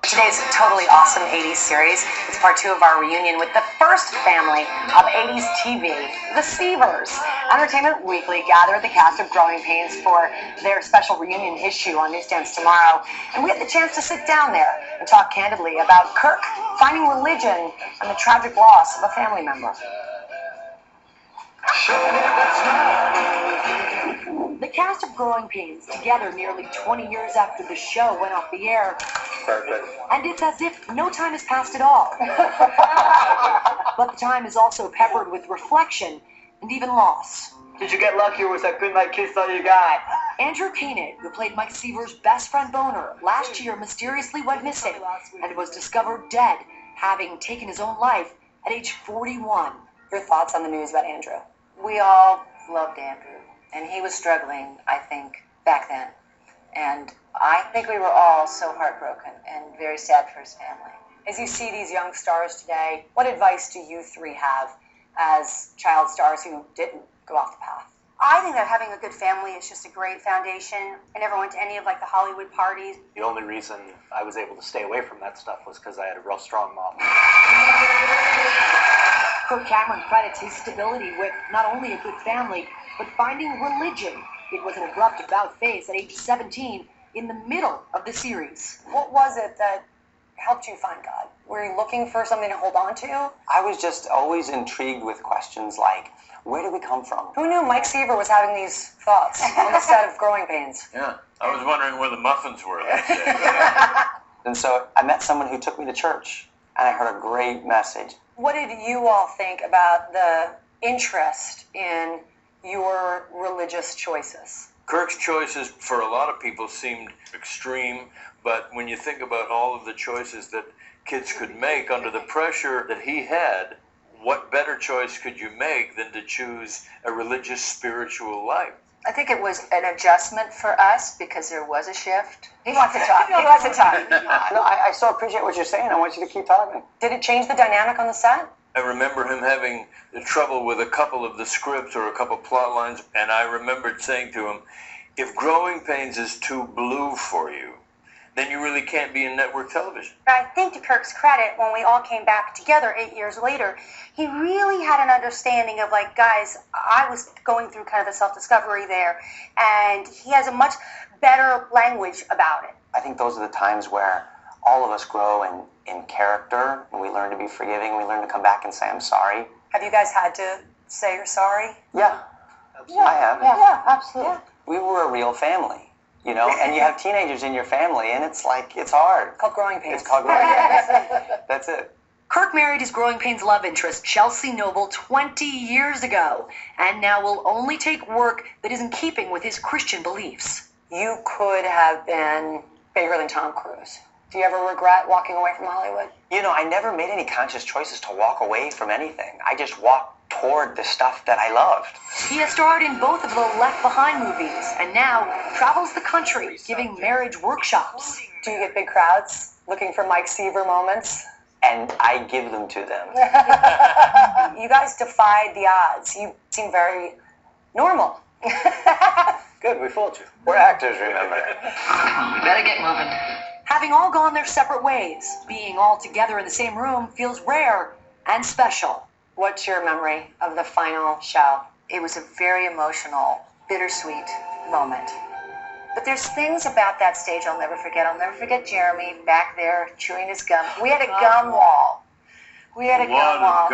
Today's totally awesome 80s series is part 2 of our reunion with the first family of 80s TV, the Seavers. Entertainment Weekly gathered the cast of Growing Pains for their special reunion issue on newsstands tomorrow, and we had the chance to sit down there and talk candidly about Kirk finding religion and the tragic loss of a family member. The cast of Growing Pains, together nearly 20 years after the show went off the air. Perfect. And it's as if no time has passed at all. But the time is also peppered with reflection and even loss. Did you get lucky or was that goodnight kiss all you got? Andrew Koenig, who played Mike Seaver's best friend Boner, last year mysteriously went missing and was discovered dead, having taken his own life at age 41. Your thoughts on the news about Andrew? We all loved Andrew, and he was struggling, I think, back then. And I think we were all so heartbroken and very sad for his family. As you see these young stars today, what advice do you three have as child stars who didn't go off the path? I think that having a good family is just a great foundation. I never went to any of the Hollywood parties. The only reason I was able to stay away from that stuff was because I had a real strong mom. Kirk Cameron credits his stability with not only a good family, but finding religion. It was an abrupt about-face at age 17 in the middle of the series. What was it that helped you find God? Were you looking for something to hold on to? I was just always intrigued with questions like, where do we come from? Who knew Mike Seaver was having these thoughts on the set of Growing Pains? Yeah, I was wondering where the muffins were that day. And so I met someone who took me to church, and I heard a great message. What did you all think about the interest in your religious choices? Kirk's choices for a lot of people seemed extreme, but when you think about all of the choices that kids could make under the pressure that he had, what better choice could you make than to choose a religious, spiritual life? I think it was an adjustment for us because there was a shift. He wants to talk. He wants to talk. No, I so appreciate what you're saying. I want you to keep talking. Did it change the dynamic on the set? I remember him having the trouble with a couple of the scripts or a couple plot lines, and I remembered saying to him, if Growing Pains is too blue for you, then you really can't be in network television. I think to Kirk's credit, when we all came back together 8 years later, he really had an understanding of guys, I was going through kind of a self-discovery there, and he has a much better language about it. I think those are the times where all of us grow in character, and we learn to be forgiving, and we learn to come back and say, I'm sorry. Have you guys had to say you're sorry? Yeah, I have. Yeah, absolutely. Yeah. We were a real family, and you have teenagers in your family, and it's hard. Called Growing Pains. It's called Growing Pains. That's it. Kirk married his Growing Pains love interest, Chelsea Noble, 20 years ago, and now will only take work that is in keeping with his Christian beliefs. You could have been bigger than Tom Cruise. Do you ever regret walking away from Hollywood? I never made any conscious choices to walk away from anything. I just walked toward the stuff that I loved. He has starred in both of the Left Behind movies and now travels the country giving marriage workshops. Do you get big crowds looking for Mike Seaver moments? And I give them to them. You guys defied the odds. You seem very normal. Good, we fooled you. We're actors, remember. We better get moving. Having all gone their separate ways, being all together in the same room feels rare and special. What's your memory of the final show? It was a very emotional, bittersweet moment. But there's things about that stage I'll never forget. I'll never forget Jeremy back there chewing his gum. We had a gum wall. We had a gum wall.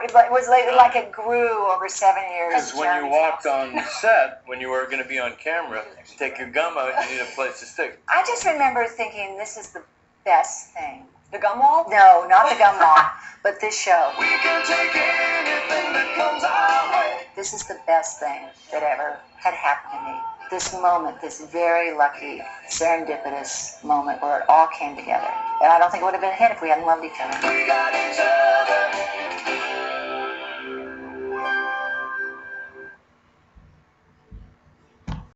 It was like it grew over 7 years. Because when you walked on set, when you were going to be on camera, take your gum out, you need a place to stick. I just remember thinking, this is the best thing. The gum wall? No, not the gum wall, but this show. We can take anything that comes our way. This is the best thing that ever had happened to me. This moment, this very lucky, serendipitous moment where it all came together. And I don't think it would have been a hit if we hadn't loved each other. We got each other.